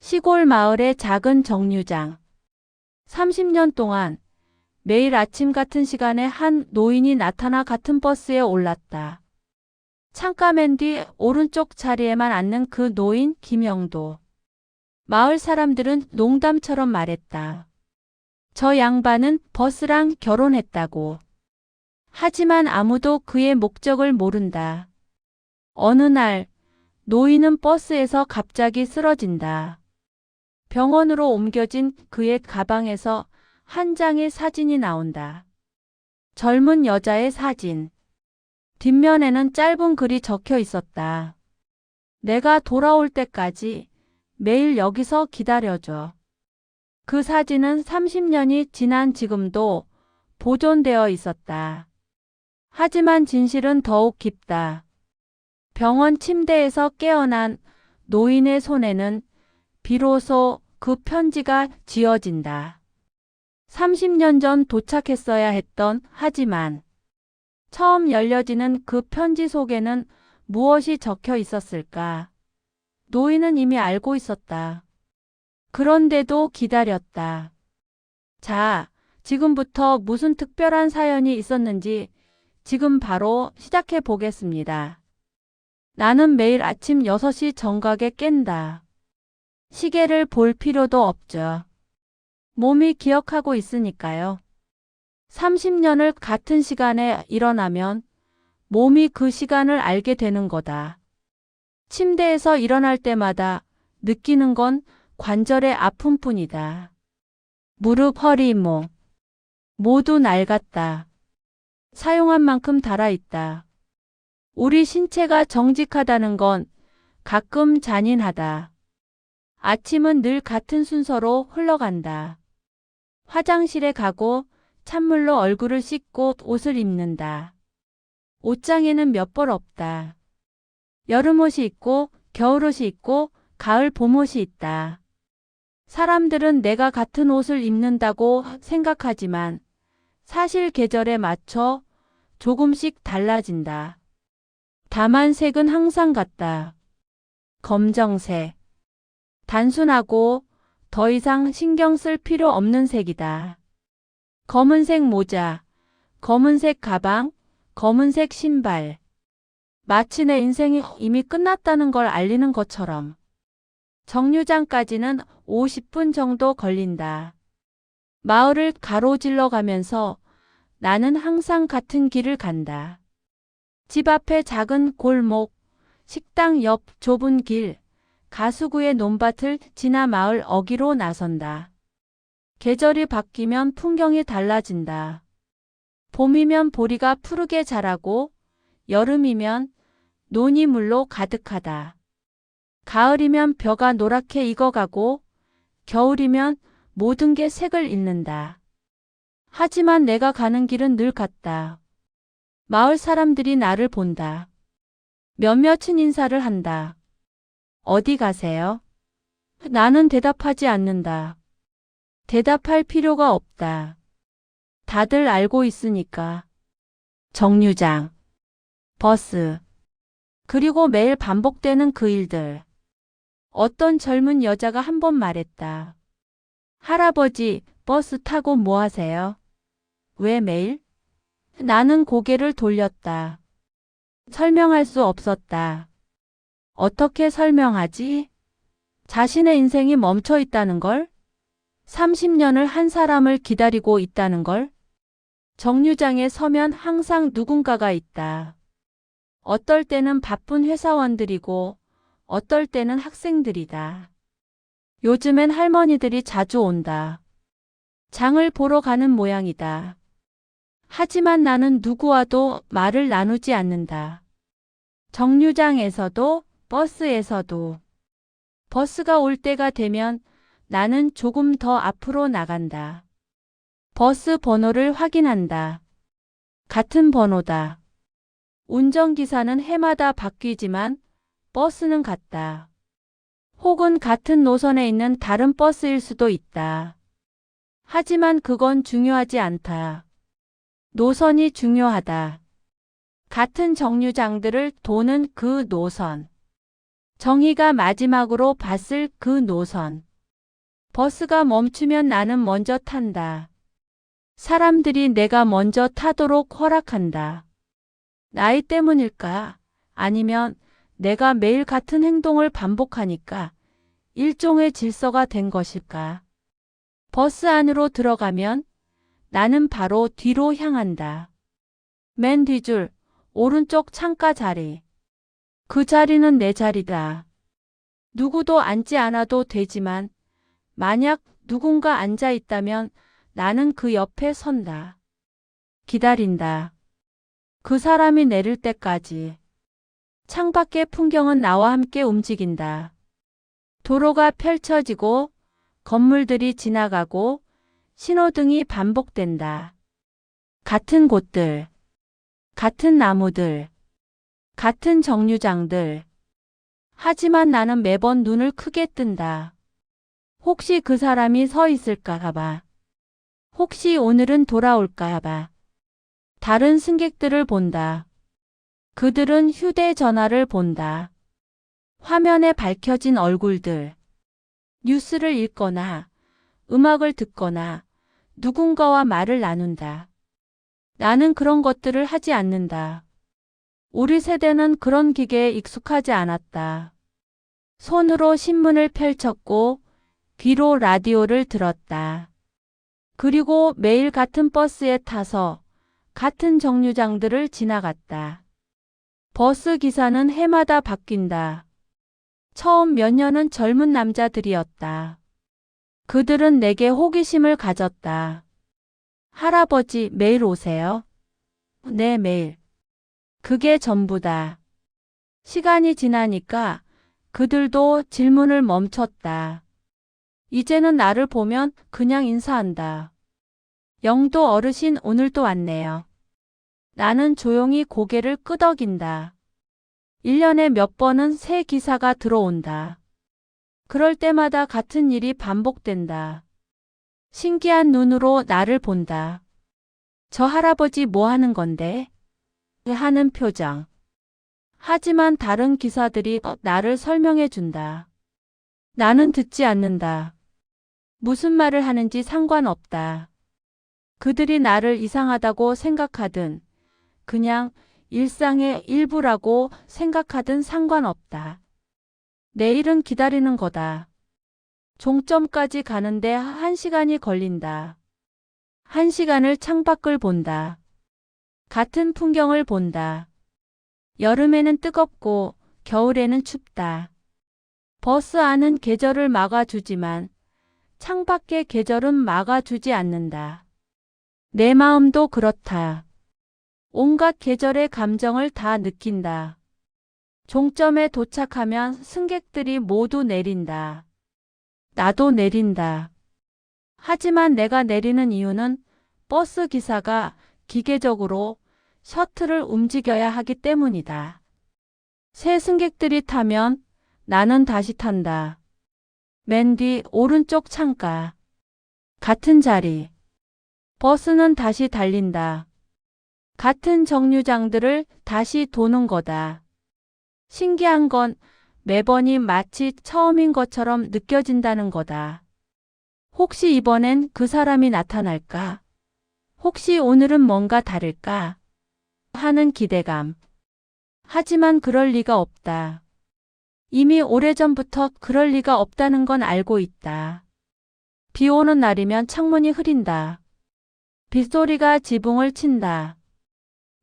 시골 마을의 작은 정류장. 30년 동안 매일 아침 같은 시간에 한 노인이 나타나 같은 버스에 올랐다. 창가 맨 뒤 오른쪽 자리에만 앉는 그 노인 김영도. 마을 사람들은 농담처럼 말했다. 저 양반은 버스랑 결혼했다고. 하지만 아무도 그의 목적을 모른다. 어느 날 노인은 버스에서 갑자기 쓰러진다. 병원으로 옮겨진 그의 가방에서 한 장의 사진이 나온다. 젊은 여자의 사진. 뒷면에는 짧은 글이 적혀 있었다. 내가 돌아올 때까지 매일 여기서 기다려줘. 그 사진은 30년이 지난 지금도 보존되어 있었다. 하지만 진실은 더욱 깊다. 병원 침대에서 깨어난 노인의 손에는 비로소 그 편지가 쥐어진다. 30년 전 도착했어야 했던 하지만 처음 열려지는 그 편지 속에는 무엇이 적혀 있었을까? 노인은 이미 알고 있었다. 그런데도 기다렸다. 자, 지금부터 무슨 특별한 사연이 있었는지 지금 바로 시작해 보겠습니다. 나는 매일 아침 6시 정각에 깬다. 시계를 볼 필요도 없죠. 몸이 기억하고 있으니까요. 30년을 같은 시간에 일어나면 몸이 그 시간을 알게 되는 거다. 침대에서 일어날 때마다 느끼는 건 관절의 아픔뿐이다. 무릎, 허리, 목 모두 낡았다. 사용한 만큼 닳아있다. 우리 신체가 정직하다는 건 가끔 잔인하다. 아침은 늘 같은 순서로 흘러간다. 화장실에 가고 찬물로 얼굴을 씻고 옷을 입는다. 옷장에는 몇 벌 없다. 여름옷이 있고 겨울옷이 있고 가을 봄옷이 있다. 사람들은 내가 같은 옷을 입는다고 생각하지만 사실 계절에 맞춰 조금씩 달라진다. 다만 색은 항상 같다. 검정색. 단순하고 더 이상 신경 쓸 필요 없는 색이다. 검은색 모자, 검은색 가방, 검은색 신발. 마치 내 인생이 이미 끝났다는 걸 알리는 것처럼. 정류장까지는 50분 정도 걸린다. 마을을 가로질러 가면서 나는 항상 같은 길을 간다. 집 앞에 작은 골목, 식당 옆 좁은 길, 가수구의 논밭을 지나 마을 어귀로 나선다. 계절이 바뀌면 풍경이 달라진다. 봄이면 보리가 푸르게 자라고 여름이면 논이 물로 가득하다. 가을이면 벼가 노랗게 익어가고 겨울이면 모든 게 색을 잃는다. 하지만 내가 가는 길은 늘 같다. 마을 사람들이 나를 본다. 몇몇은 인사를 한다. 어디 가세요? 나는 대답하지 않는다. 대답할 필요가 없다. 다들 알고 있으니까. 정류장, 버스, 그리고 매일 반복되는 그 일들. 어떤 젊은 여자가 한 번 말했다. 할아버지, 버스 타고 뭐 하세요? 왜 매일? 나는 고개를 돌렸다. 설명할 수 없었다. 어떻게 설명하지? 자신의 인생이 멈춰 있다는 걸? 30년을 한 사람을 기다리고 있다는 걸? 정류장에 서면 항상 누군가가 있다. 어떨 때는 바쁜 회사원들이고 어떨 때는 학생들이다. 요즘엔 할머니들이 자주 온다. 장을 보러 가는 모양이다. 하지만 나는 누구와도 말을 나누지 않는다. 정류장에서도 버스에서도. 버스가 올 때가 되면 나는 조금 더 앞으로 나간다. 버스 번호를 확인한다. 같은 번호다. 운전기사는 해마다 바뀌지만 버스는 같다. 혹은 같은 노선에 있는 다른 버스일 수도 있다. 하지만 그건 중요하지 않다. 노선이 중요하다. 같은 정류장들을 도는 그 노선. 정희가 마지막으로 봤을 그 노선. 버스가 멈추면 나는 먼저 탄다. 사람들이 내가 먼저 타도록 허락한다. 나이 때문일까? 아니면 내가 매일 같은 행동을 반복하니까 일종의 질서가 된 것일까? 버스 안으로 들어가면 나는 바로 뒤로 향한다. 맨 뒤줄, 오른쪽 창가 자리. 그 자리는 내 자리다. 누구도 앉지 않아도 되지만 만약 누군가 앉아 있다면 나는 그 옆에 선다. 기다린다. 그 사람이 내릴 때까지. 창밖의 풍경은 나와 함께 움직인다. 도로가 펼쳐지고 건물들이 지나가고 신호등이 반복된다. 같은 곳들, 같은 나무들, 같은 정류장들. 하지만 나는 매번 눈을 크게 뜬다. 혹시 그 사람이 서 있을까 봐. 혹시 오늘은 돌아올까 봐. 다른 승객들을 본다. 그들은 휴대전화를 본다. 화면에 밝혀진 얼굴들. 뉴스를 읽거나 음악을 듣거나 누군가와 말을 나눈다. 나는 그런 것들을 하지 않는다. 우리 세대는 그런 기계에 익숙하지 않았다. 손으로 신문을 펼쳤고 귀로 라디오를 들었다. 그리고 매일 같은 버스에 타서 같은 정류장들을 지나갔다. 버스 기사는 해마다 바뀐다. 처음 몇 년은 젊은 남자들이었다. 그들은 내게 호기심을 가졌다. 할아버지, 매일 오세요? 네, 매일. 그게 전부다. 시간이 지나니까 그들도 질문을 멈췄다. 이제는 나를 보면 그냥 인사한다. 영도 어르신 오늘도 왔네요. 나는 조용히 고개를 끄덕인다. 1년에 몇 번은 새 기사가 들어온다. 그럴 때마다 같은 일이 반복된다. 신기한 눈으로 나를 본다. 저 할아버지 뭐 하는 건데? 하는 표정. 하지만 다른 기사들이 나를 설명해 준다. 나는 듣지 않는다. 무슨 말을 하는지 상관없다. 그들이 나를 이상하다고 생각하든 그냥 일상의 일부라고 생각하든 상관없다. 내일은 기다리는 거다. 종점까지 가는데 1시간이 걸린다. 1시간을 창밖을 본다. 같은 풍경을 본다. 여름에는 뜨겁고 겨울에는 춥다. 버스 안은 계절을 막아주지만 창밖의 계절은 막아주지 않는다. 내 마음도 그렇다. 온갖 계절의 감정을 다 느낀다. 종점에 도착하면 승객들이 모두 내린다. 나도 내린다. 하지만 내가 내리는 이유는 버스 기사가 기계적으로 셔틀을 움직여야 하기 때문이다. 새 승객들이 타면 나는 다시 탄다. 맨 뒤 오른쪽 창가. 같은 자리. 버스는 다시 달린다. 같은 정류장들을 다시 도는 거다. 신기한 건 매번이 마치 처음인 것처럼 느껴진다는 거다. 혹시 이번엔 그 사람이 나타날까? 혹시 오늘은 뭔가 다를까? 하는 기대감. 하지만 그럴 리가 없다. 이미 오래전부터 그럴 리가 없다는 건 알고 있다. 비 오는 날이면 창문이 흐린다. 빗소리가 지붕을 친다.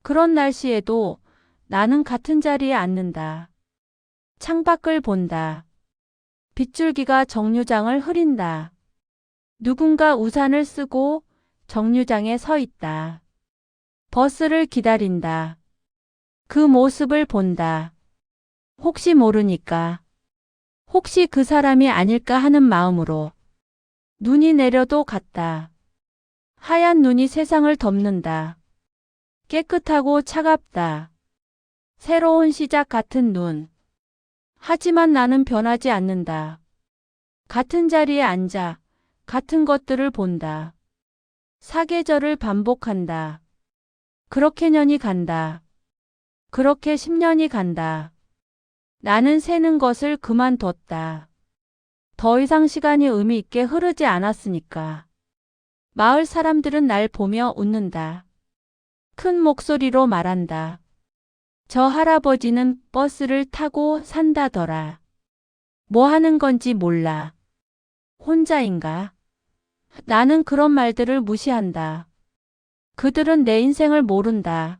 그런 날씨에도 나는 같은 자리에 앉는다. 창밖을 본다. 빗줄기가 정류장을 흐린다. 누군가 우산을 쓰고 정류장에 서 있다. 버스를 기다린다. 그 모습을 본다. 혹시 모르니까. 혹시 그 사람이 아닐까 하는 마음으로. 눈이 내려도 같다. 하얀 눈이 세상을 덮는다. 깨끗하고 차갑다. 새로운 시작 같은 눈. 하지만 나는 변하지 않는다. 같은 자리에 앉아 같은 것들을 본다. 사계절을 반복한다. 그렇게 년이 간다. 그렇게 10년이 간다. 나는 새는 것을 그만뒀다. 더 이상 시간이 의미 있게 흐르지 않았으니까. 마을 사람들은 날 보며 웃는다. 큰 목소리로 말한다. 저 할아버지는 버스를 타고 산다더라. 뭐 하는 건지 몰라. 혼자인가? 나는 그런 말들을 무시한다. 그들은 내 인생을 모른다.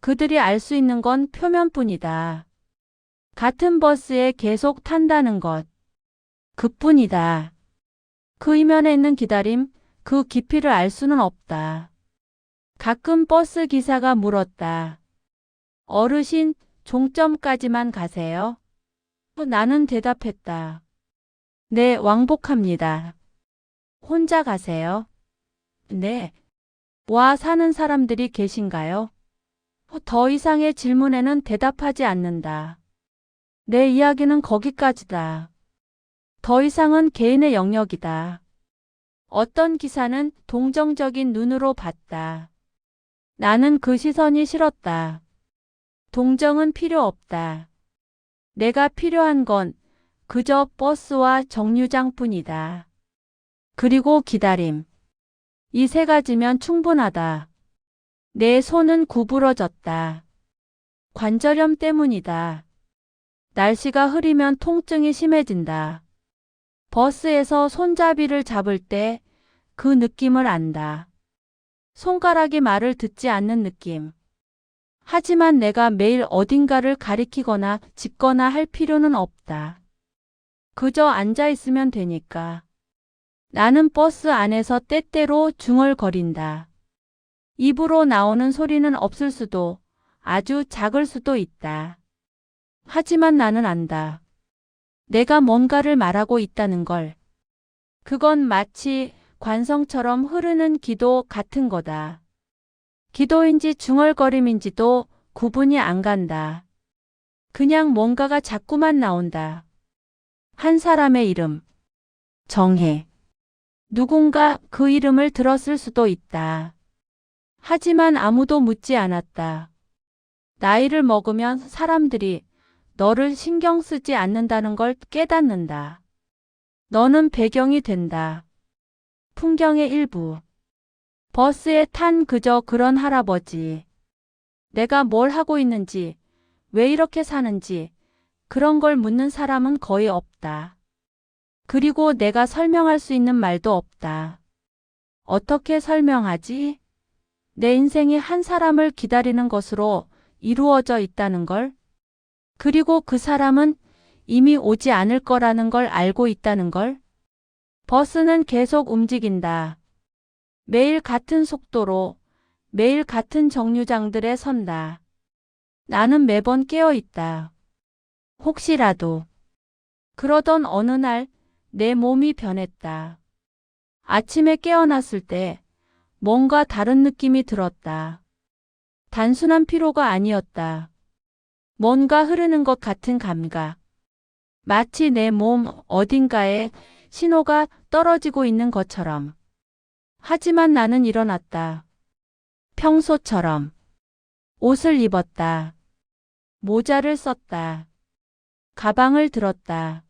그들이 알 수 있는 건 표면뿐이다. 같은 버스에 계속 탄다는 것. 그뿐이다. 그 이면에 있는 기다림, 그 깊이를 알 수는 없다. 가끔 버스 기사가 물었다. 어르신, 종점까지만 가세요? 나는 대답했다. 네, 왕복합니다. 혼자 가세요? 네. 와 사는 사람들이 계신가요? 더 이상의 질문에는 대답하지 않는다. 내 이야기는 거기까지다. 더 이상은 개인의 영역이다. 어떤 기사는 동정적인 눈으로 봤다. 나는 그 시선이 싫었다. 동정은 필요 없다. 내가 필요한 건 그저 버스와 정류장뿐이다. 그리고 기다림. 이 세 가지면 충분하다. 내 손은 구부러졌다. 관절염 때문이다. 날씨가 흐리면 통증이 심해진다. 버스에서 손잡이를 잡을 때 그 느낌을 안다. 손가락이 말을 듣지 않는 느낌. 하지만 내가 매일 어딘가를 가리키거나 짚거나 할 필요는 없다. 그저 앉아 있으면 되니까. 나는 버스 안에서 때때로 중얼거린다. 입으로 나오는 소리는 없을 수도, 아주 작을 수도 있다. 하지만 나는 안다. 내가 뭔가를 말하고 있다는 걸. 그건 마치 관성처럼 흐르는 기도 같은 거다. 기도인지 중얼거림인지도 구분이 안 간다. 그냥 뭔가가 자꾸만 나온다. 한 사람의 이름. 정혜. 누군가 그 이름을 들었을 수도 있다. 하지만 아무도 묻지 않았다. 나이를 먹으면 사람들이 너를 신경 쓰지 않는다는 걸 깨닫는다. 너는 배경이 된다. 풍경의 일부. 버스에 탄 그저 그런 할아버지. 내가 뭘 하고 있는지, 왜 이렇게 사는지, 그런 걸 묻는 사람은 거의 없다. 그리고 내가 설명할 수 있는 말도 없다. 어떻게 설명하지? 내 인생이 한 사람을 기다리는 것으로 이루어져 있다는 걸? 그리고 그 사람은 이미 오지 않을 거라는 걸 알고 있다는 걸? 버스는 계속 움직인다. 매일 같은 속도로, 매일 같은 정류장들에 선다. 나는 매번 깨어 있다. 혹시라도. 그러던 어느 날 내 몸이 변했다. 아침에 깨어났을 때 뭔가 다른 느낌이 들었다. 단순한 피로가 아니었다. 뭔가 흐르는 것 같은 감각. 마치 내 몸 어딘가에 신호가 떨어지고 있는 것처럼. 하지만 나는 일어났다. 평소처럼. 옷을 입었다. 모자를 썼다. 가방을 들었다.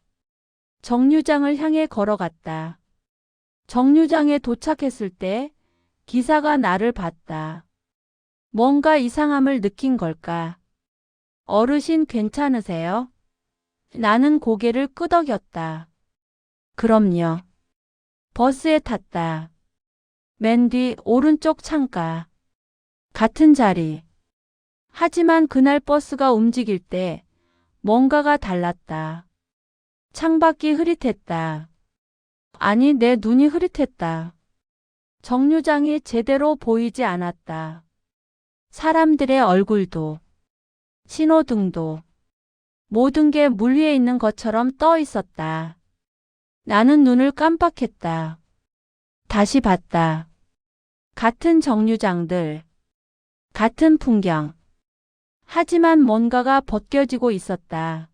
정류장을 향해 걸어갔다. 정류장에 도착했을 때 기사가 나를 봤다. 뭔가 이상함을 느낀 걸까? 어르신 괜찮으세요? 나는 고개를 끄덕였다. 그럼요. 버스에 탔다. 맨 뒤 오른쪽 창가. 같은 자리. 하지만 그날 버스가 움직일 때 뭔가가 달랐다. 창밖이 흐릿했다. 아니, 내 눈이 흐릿했다. 정류장이 제대로 보이지 않았다. 사람들의 얼굴도, 신호등도, 모든 게 물 위에 있는 것처럼 떠 있었다. 나는 눈을 깜빡했다. 다시 봤다. 같은 정류장들, 같은 풍경. 하지만 뭔가가 벗겨지고 있었다.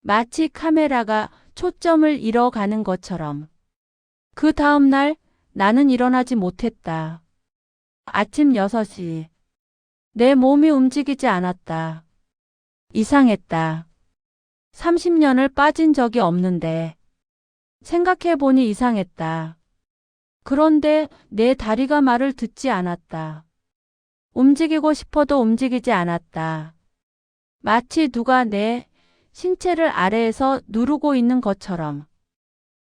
마치 카메라가 초점을 잃어가는 것처럼. 그 다음 날 나는 일어나지 못했다. 아침 6시. 내 몸이 움직이지 않았다. 이상했다. 30년을 빠진 적이 없는데 생각해보니 이상했다. 그런데 내 다리가 말을 듣지 않았다. 움직이고 싶어도 움직이지 않았다. 마치 누가 내 신체를 아래에서 누르고 있는 것처럼.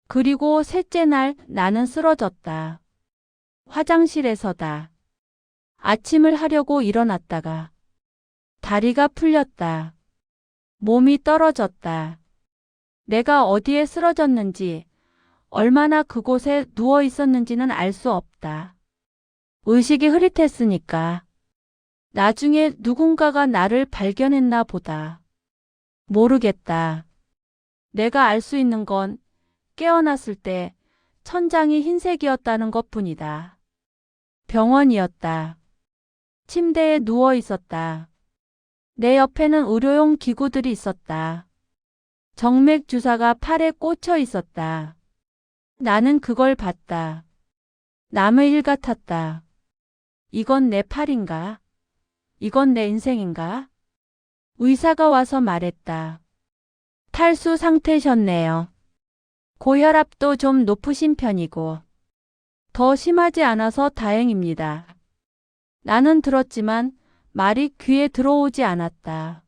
그리고 셋째 날 나는 쓰러졌다. 화장실에서다. 아침을 하려고 일어났다가 다리가 풀렸다. 몸이 떨어졌다. 내가 어디에 쓰러졌는지, 얼마나 그곳에 누워 있었는지는 알 수 없다. 의식이 흐릿했으니까. 나중에 누군가가 나를 발견했나 보다. 모르겠다. 내가 알 수 있는 건 깨어났을 때 천장이 흰색이었다는 것뿐이다. 병원이었다. 침대에 누워 있었다. 내 옆에는 의료용 기구들이 있었다. 정맥 주사가 팔에 꽂혀 있었다. 나는 그걸 봤다. 남의 일 같았다. 이건 내 팔인가? 이건 내 인생인가? 의사가 와서 말했다. 탈수 상태셨네요. 고혈압도 좀 높으신 편이고 더 심하지 않아서 다행입니다. 나는 들었지만 말이 귀에 들어오지 않았다.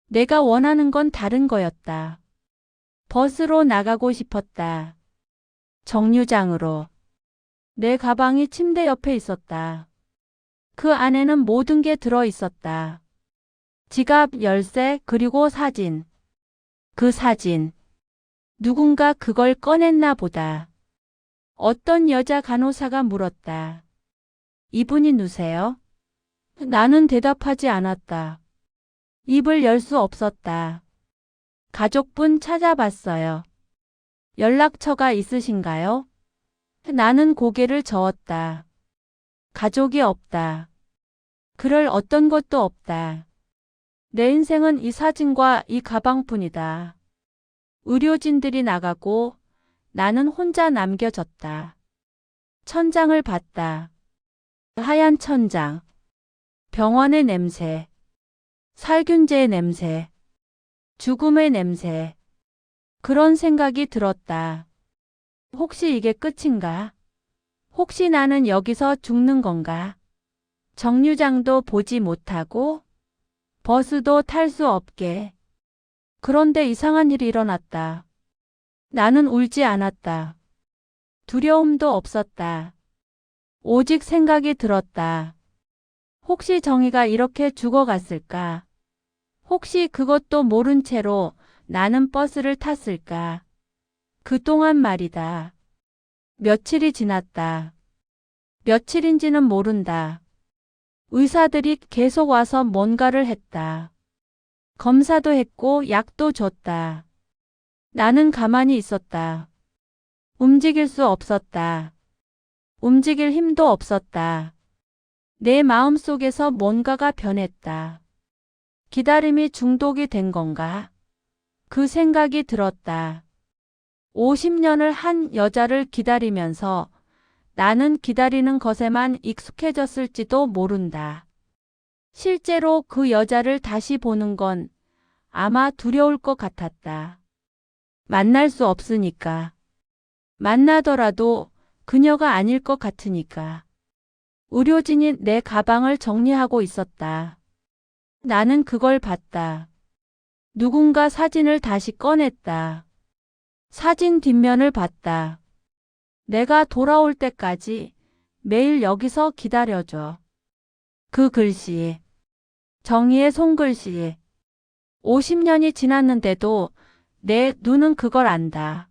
내가 원하는 건 다른 거였다. 버스로 나가고 싶었다. 정류장으로. 내 가방이 침대 옆에 있었다. 그 안에는 모든 게 들어 있었다. 지갑, 열쇠, 그리고 사진. 그 사진. 누군가 그걸 꺼냈나 보다. 어떤 여자 간호사가 물었다. 이분이 누구세요? 나는 대답하지 않았다. 입을 열 수 없었다. 가족분 찾아봤어요. 연락처가 있으신가요? 나는 고개를 저었다. 가족이 없다. 그럴 어떤 것도 없다. 내 인생은 이 사진과 이 가방뿐이다. 의료진들이 나가고 나는 혼자 남겨졌다. 천장을 봤다. 하얀 천장. 병원의 냄새. 살균제의 냄새. 죽음의 냄새. 그런 생각이 들었다. 혹시 이게 끝인가? 혹시 나는 여기서 죽는 건가? 정류장도 보지 못하고 버스도 탈 수 없게. 그런데 이상한 일이 일어났다. 나는 울지 않았다. 두려움도 없었다. 오직 생각이 들었다. 혹시 정의가 이렇게 죽어갔을까? 혹시 그것도 모른 채로 나는 버스를 탔을까? 그동안 말이다. 며칠이 지났다. 며칠인지는 모른다. 의사들이 계속 와서 뭔가를 했다. 검사도 했고 약도 줬다. 나는 가만히 있었다. 움직일 수 없었다. 움직일 힘도 없었다. 내 마음속에서 뭔가가 변했다. 기다림이 중독이 된 건가? 그 생각이 들었다. 50년을 한 여자를 기다리면서 나는 기다리는 것에만 익숙해졌을지도 모른다. 실제로 그 여자를 다시 보는 건 아마 두려울 것 같았다. 만날 수 없으니까. 만나더라도 그녀가 아닐 것 같으니까. 의료진이 내 가방을 정리하고 있었다. 나는 그걸 봤다. 누군가 사진을 다시 꺼냈다. 사진 뒷면을 봤다. 내가 돌아올 때까지 매일 여기서 기다려줘. 그 글씨. 정의의 손글씨. 50년이 지났는데도 내 눈은 그걸 안다.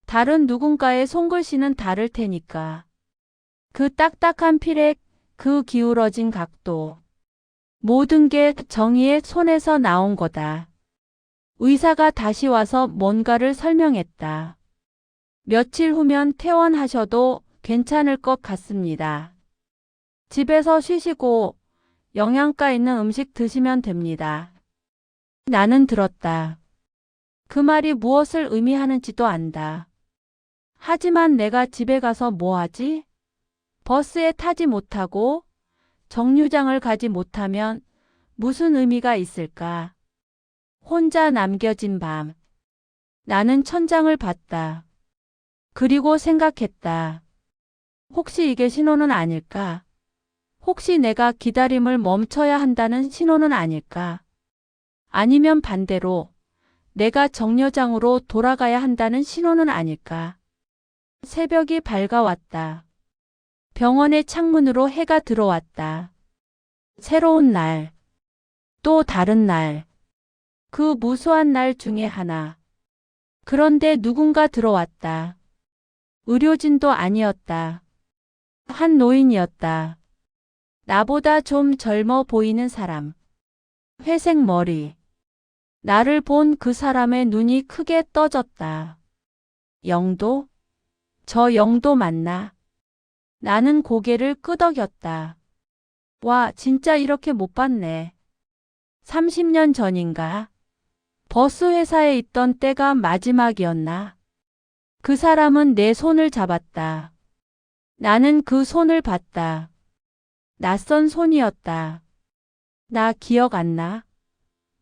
다른 누군가의 손글씨는 다를 테니까. 그 딱딱한 필의 그 기울어진 각도. 모든 게 정의의 손에서 나온 거다. 의사가 다시 와서 뭔가를 설명했다. 며칠 후면 퇴원하셔도 괜찮을 것 같습니다. 집에서 쉬시고 영양가 있는 음식 드시면 됩니다. 나는 들었다. 그 말이 무엇을 의미하는지도 안다. 하지만 내가 집에 가서 뭐 하지? 버스에 타지 못하고 정류장을 가지 못하면 무슨 의미가 있을까? 혼자 남겨진 밤. 나는 천장을 봤다. 그리고 생각했다. 혹시 이게 신호는 아닐까? 혹시 내가 기다림을 멈춰야 한다는 신호는 아닐까? 아니면 반대로 내가 정류장으로 돌아가야 한다는 신호는 아닐까? 새벽이 밝아왔다. 병원의 창문으로 해가 들어왔다. 새로운 날, 또 다른 날, 그 무수한 날 중에 하나. 그런데 누군가 들어왔다. 의료진도 아니었다. 한 노인이었다. 나보다 좀 젊어 보이는 사람. 회색 머리. 나를 본 그 사람의 눈이 크게 떠졌다. 영도? 저 영도 맞나? 나는 고개를 끄덕였다. 와, 진짜 이렇게 못 봤네. 30년 전인가? 버스 회사에 있던 때가 마지막이었나? 그 사람은 내 손을 잡았다. 나는 그 손을 봤다. 낯선 손이었다. 나 기억 안 나?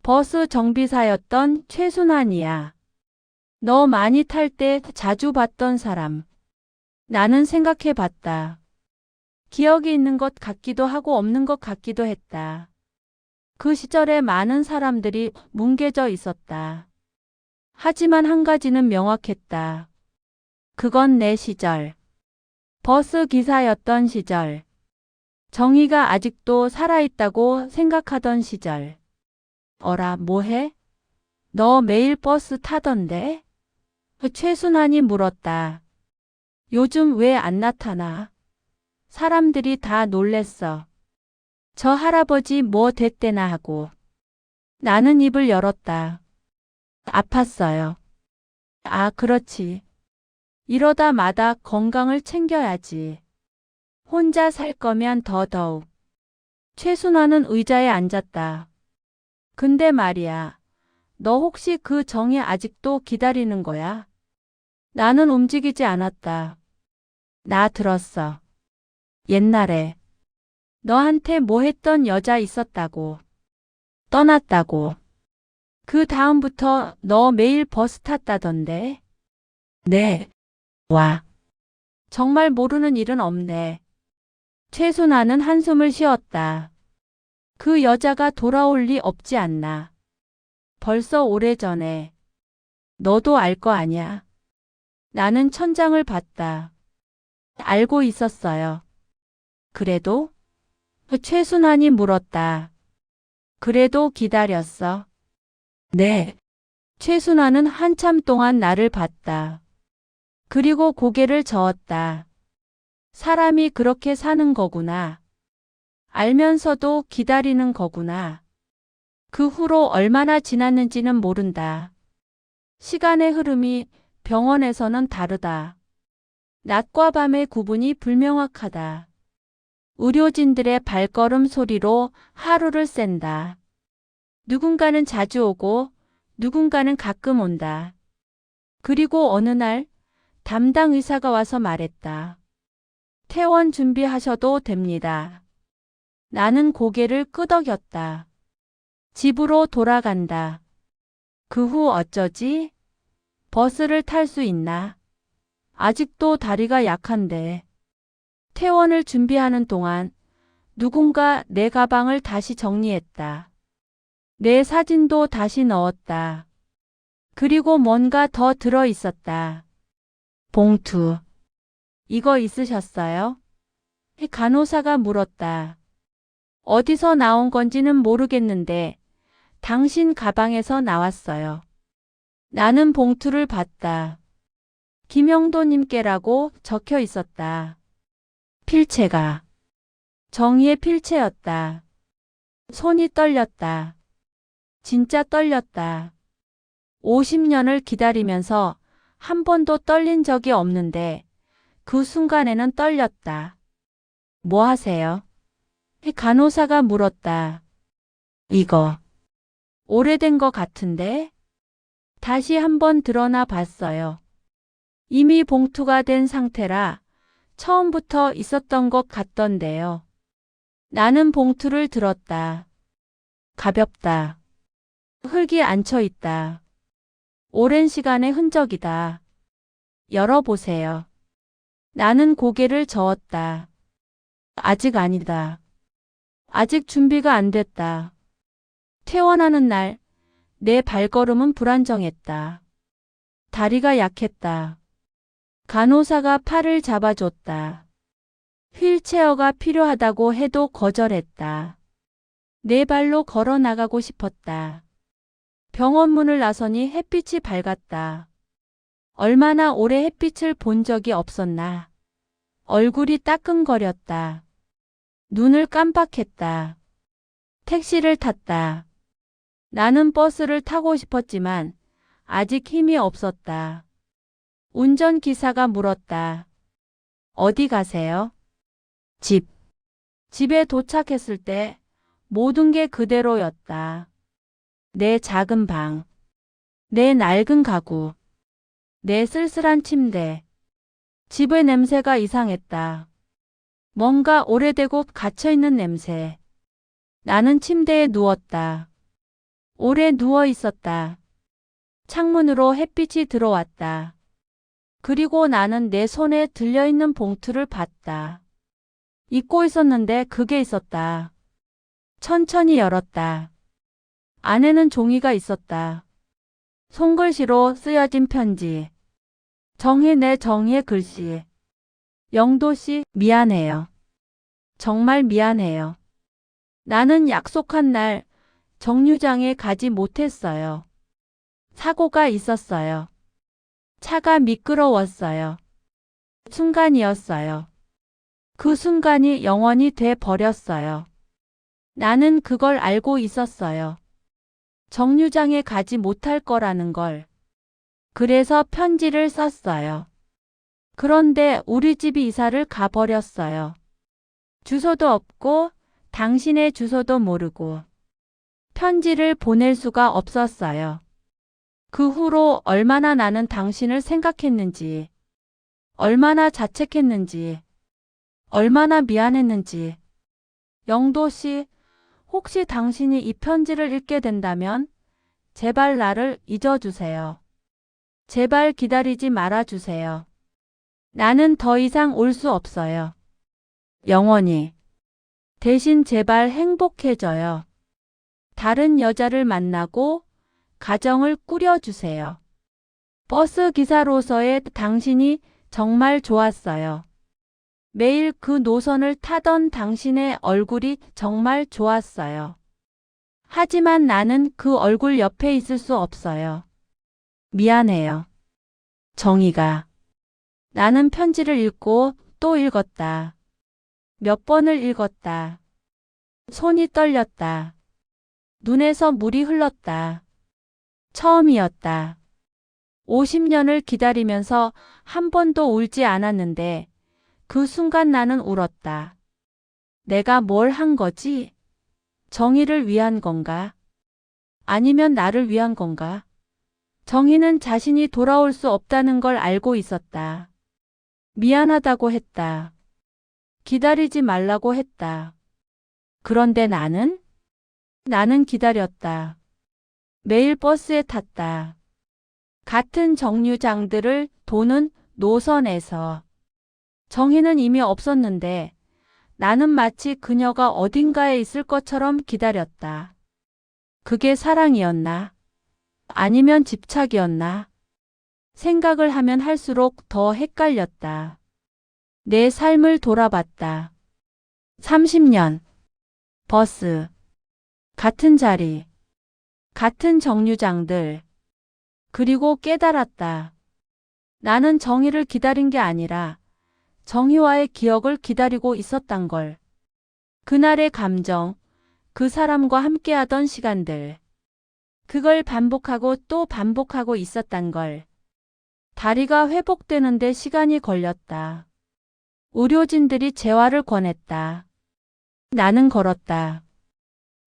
버스 정비사였던 최순환이야. 너 많이 탈 때 자주 봤던 사람. 나는 생각해 봤다. 기억이 있는 것 같기도 하고 없는 것 같기도 했다. 그 시절에 많은 사람들이 뭉개져 있었다. 하지만 한 가지는 명확했다. 그건 내 시절. 버스 기사였던 시절. 정의가 아직도 살아있다고 생각하던 시절. 어라, 뭐해? 너 매일 버스 타던데? 최순환이 물었다. 요즘 왜 안 나타나? 사람들이 다 놀랬어. 저 할아버지 뭐 됐대나 하고. 나는 입을 열었다. 아팠어요. 아, 그렇지. 이러다 마다 건강을 챙겨야지. 혼자 살 거면 더더욱. 최순환은 의자에 앉았다. 근데 말이야. 너 혹시 그 정이 아직도 기다리는 거야? 나는 움직이지 않았다. 나 들었어. 옛날에 너한테 뭐 했던 여자 있었다고. 떠났다고. 그 다음부터 너 매일 버스 탔다던데. 네. 와. 정말 모르는 일은 없네. 최순아는 한숨을 쉬었다. 그 여자가 돌아올 리 없지 않나. 벌써 오래전에. 너도 알 거 아냐. 나는 천장을 봤다. 알고 있었어요. 그래도? 최순환이 물었다. 그래도 기다렸어. 네. 최순환은 한참 동안 나를 봤다. 그리고 고개를 저었다. 사람이 그렇게 사는 거구나. 알면서도 기다리는 거구나. 그 후로 얼마나 지났는지는 모른다. 시간의 흐름이 병원에서는 다르다. 낮과 밤의 구분이 불명확하다. 의료진들의 발걸음 소리로 하루를 샌다. 누군가는 자주 오고 누군가는 가끔 온다. 그리고 어느 날 담당 의사가 와서 말했다. 퇴원 준비하셔도 됩니다. 나는 고개를 끄덕였다. 집으로 돌아간다. 그 후 어쩌지? 버스를 탈 수 있나? 아직도 다리가 약한데. 퇴원을 준비하는 동안 누군가 내 가방을 다시 정리했다. 내 사진도 다시 넣었다. 그리고 뭔가 더 들어 있었다. 봉투. 이거 있으셨어요? 간호사가 물었다. 어디서 나온 건지는 모르겠는데 당신 가방에서 나왔어요. 나는 봉투를 봤다. 김영도님께라고 적혀 있었다. 필체가 정의의 필체였다. 손이 떨렸다. 진짜 떨렸다. 50년을 기다리면서 한 번도 떨린 적이 없는데 그 순간에는 떨렸다. 뭐 하세요? 간호사가 물었다. 이거 오래된 거 같은데? 다시 한번 드러나 봤어요. 이미 봉투가 된 상태라 처음부터 있었던 것 같던데요. 나는 봉투를 들었다. 가볍다. 흙이 앉혀 있다. 오랜 시간의 흔적이다. 열어보세요. 나는 고개를 저었다. 아직 아니다. 아직 준비가 안 됐다. 퇴원하는 날, 내 발걸음은 불안정했다. 다리가 약했다. 간호사가 팔을 잡아줬다. 휠체어가 필요하다고 해도 거절했다. 내 발로 걸어 나가고 싶었다. 병원 문을 나서니 햇빛이 밝았다. 얼마나 오래 햇빛을 본 적이 없었나. 얼굴이 따끔거렸다. 눈을 깜빡했다. 택시를 탔다. 나는 버스를 타고 싶었지만 아직 힘이 없었다. 운전기사가 물었다. 어디 가세요? 집. 집에 도착했을 때 모든 게 그대로였다. 내 작은 방, 내 낡은 가구, 내 쓸쓸한 침대. 집의 냄새가 이상했다. 뭔가 오래되고 갇혀있는 냄새. 나는 침대에 누웠다. 오래 누워 있었다. 창문으로 햇빛이 들어왔다. 그리고 나는 내 손에 들려있는 봉투를 봤다. 잊고 있었는데 그게 있었다. 천천히 열었다. 안에는 종이가 있었다. 손글씨로 쓰여진 편지. 정희 내 정희의 글씨. 영도씨, 미안해요. 정말 미안해요. 나는 약속한 날 정류장에 가지 못했어요. 사고가 있었어요. 차가 미끄러웠어요. 순간이었어요. 그 순간이 영원히 돼 버렸어요. 나는 그걸 알고 있었어요. 정류장에 가지 못할 거라는 걸. 그래서 편지를 썼어요. 그런데 우리 집이 이사를 가버렸어요. 주소도 없고 당신의 주소도 모르고 편지를 보낼 수가 없었어요. 그 후로 얼마나 나는 당신을 생각했는지, 얼마나 자책했는지, 얼마나 미안했는지. 영도 씨, 혹시 당신이 이 편지를 읽게 된다면 제발 나를 잊어주세요. 제발 기다리지 말아주세요. 나는 더 이상 올 수 없어요. 영원히. 대신 제발 행복해져요. 다른 여자를 만나고 가정을 꾸려주세요. 버스 기사로서의 당신이 정말 좋았어요. 매일 그 노선을 타던 당신의 얼굴이 정말 좋았어요. 하지만 나는 그 얼굴 옆에 있을 수 없어요. 미안해요. 정희가. 나는 편지를 읽고 또 읽었다. 몇 번을 읽었다. 손이 떨렸다. 눈에서 물이 흘렀다. 처음이었다. 50년을 기다리면서 한 번도 울지 않았는데 그 순간 나는 울었다. 내가 뭘 한 거지? 정희를 위한 건가? 아니면 나를 위한 건가? 정희는 자신이 돌아올 수 없다는 걸 알고 있었다. 미안하다고 했다. 기다리지 말라고 했다. 그런데 나는 기다렸다. 매일 버스에 탔다. 같은 정류장들을 도는 노선에서. 정희는 이미 없었는데 나는 마치 그녀가 어딘가에 있을 것처럼 기다렸다. 그게 사랑이었나? 아니면 집착이었나? 생각을 하면 할수록 더 헷갈렸다. 내 삶을 돌아봤다. 30년. 버스. 같은 자리. 같은 정류장들. 그리고 깨달았다. 나는 정희를 기다린 게 아니라 정희와의 기억을 기다리고 있었단 걸. 그날의 감정, 그 사람과 함께하던 시간들. 그걸 반복하고 또 반복하고 있었단 걸. 다리가 회복되는데 시간이 걸렸다. 의료진들이 재활을 권했다. 나는 걸었다.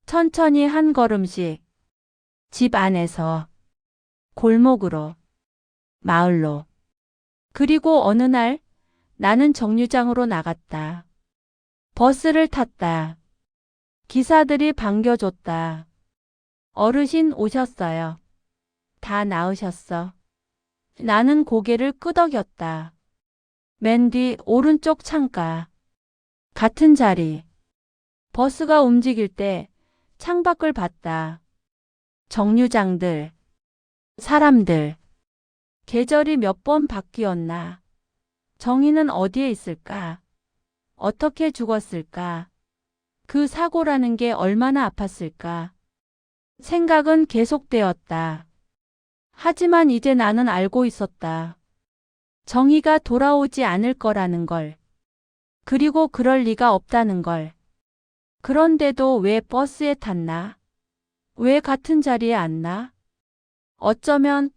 천천히 한 걸음씩. 집 안에서. 골목으로. 마을로. 그리고 어느 날 나는 정류장으로 나갔다. 버스를 탔다. 기사들이 반겨줬다. 어르신 오셨어요. 다 나으셨어. 나는 고개를 끄덕였다. 맨 뒤 오른쪽 창가. 같은 자리. 버스가 움직일 때 창밖을 봤다. 정류장들, 사람들. 계절이 몇 번 바뀌었나? 정희는 어디에 있을까? 어떻게 죽었을까? 그 사고라는 게 얼마나 아팠을까? 생각은 계속되었다. 하지만 이제 나는 알고 있었다. 정희가 돌아오지 않을 거라는 걸. 그리고 그럴 리가 없다는 걸. 그런데도 왜 버스에 탔나? 왜 같은 자리에 앉나? 어쩌면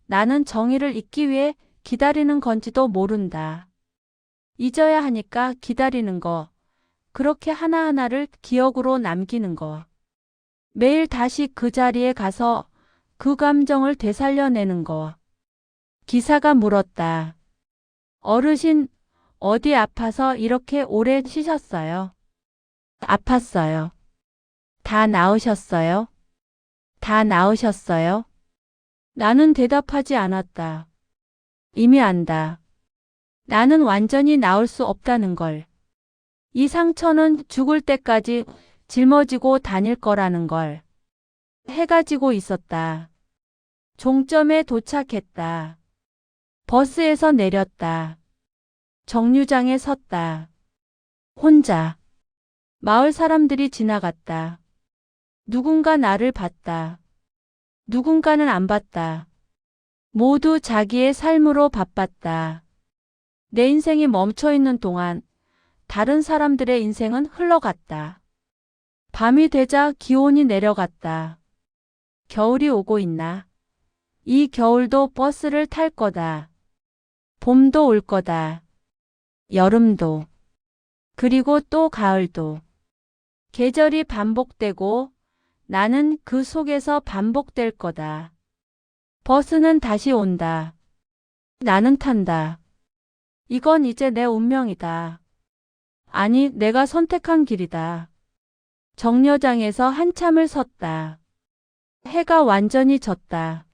나는 정의를 잊기 위해 기다리는 건지도 모른다. 잊어야 하니까 기다리는 거. 그렇게 하나하나를 기억으로 남기는 거. 매일 다시 그 자리에 가서 그 감정을 되살려내는 거. 기사가 물었다. 어르신, 어디 아파서 이렇게 오래 쉬셨어요? 아팠어요. 다 나으셨어요? 다 나으셨어요? 나는 대답하지 않았다. 이미 안다. 나는 완전히 나을 수 없다는 걸. 이 상처는 죽을 때까지 짊어지고 다닐 거라는 걸. 해가 지고 있었다. 종점에 도착했다. 버스에서 내렸다. 정류장에 섰다. 혼자. 마을 사람들이 지나갔다. 누군가 나를 봤다. 누군가는 안 봤다. 모두 자기의 삶으로 바빴다. 내 인생이 멈춰 있는 동안 다른 사람들의 인생은 흘러갔다. 밤이 되자 기온이 내려갔다. 겨울이 오고 있나? 이 겨울도 버스를 탈 거다. 봄도 올 거다. 여름도. 그리고 또 가을도. 계절이 반복되고 나는 그 속에서 반복될 거다. 버스는 다시 온다. 나는 탄다. 이건 이제 내 운명이다. 아니, 내가 선택한 길이다. 정류장에서 한참을 섰다. 해가 완전히 졌다.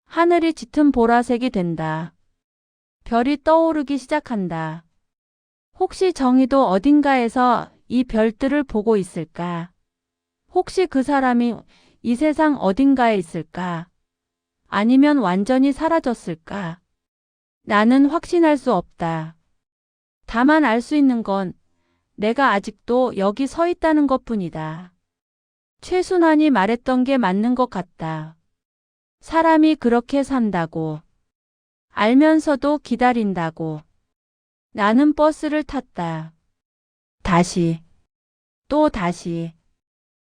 하늘이 짙은 보라색이 된다. 별이 떠오르기 시작한다. 혹시 정희도 어딘가에서 이 별들을 보고 있을까? 혹시 그 사람이 이 세상 어딘가에 있을까? 아니면 완전히 사라졌을까? 나는 확신할 수 없다. 다만 알 수 있는 건 내가 아직도 여기 서 있다는 것뿐이다. 최순환이 말했던 게 맞는 것 같다. 사람이 그렇게 산다고. 알면서도 기다린다고. 나는 버스를 탔다. 다시. 또 다시.